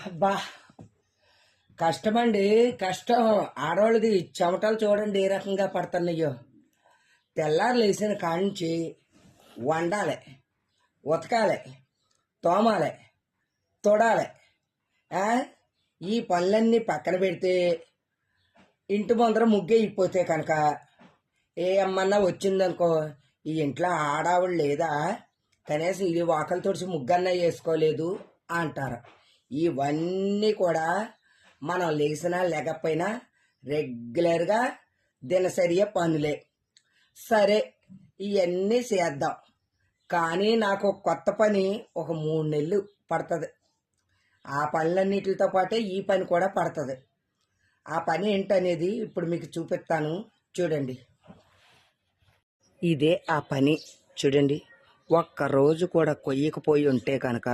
అబ్బా, కష్టమండి. కష్టం. ఆడవాళ్ళది చెమటలు చూడండి ఏ రకంగా పడుతున్నాయో. తెల్లారు లేచిన కాంచి వండాలి, ఉతకాలి, తోమాలి, తొడాలి. ఆ? ఈ పనులన్నీ పక్కన పెడితే ఇంటి ముందర ముగ్గే ఇప్పితే కనుక ఏ అమ్మన్నా వచ్చిందనుకో, ఈ ఇంట్లో ఆడావిడ లేదా, కనీసం ఇది వాకలు తుడిచి ముగ్గన్నా వేసుకోలేదు అంటారు. ఇవన్నీ కూడా మనం లేచినా లేకపోయినా రెగ్యులర్గా దినచర్య పనులే. సరే, ఇవన్నీ చేద్దాం. కానీ నాకు ఒక కొత్త పని ఒక 3 నెలలు పడుతుంది. ఆ పనులన్నిటితో పాటే ఈ పని కూడా పడుతుంది. ఆ పని ఏంటనేది ఇప్పుడు మీకు చూపిస్తాను, చూడండి. ఇదే ఆ పని. చూడండి, ఒక్కరోజు కూడా కొయ్యకపోయి ఉంటే కనుక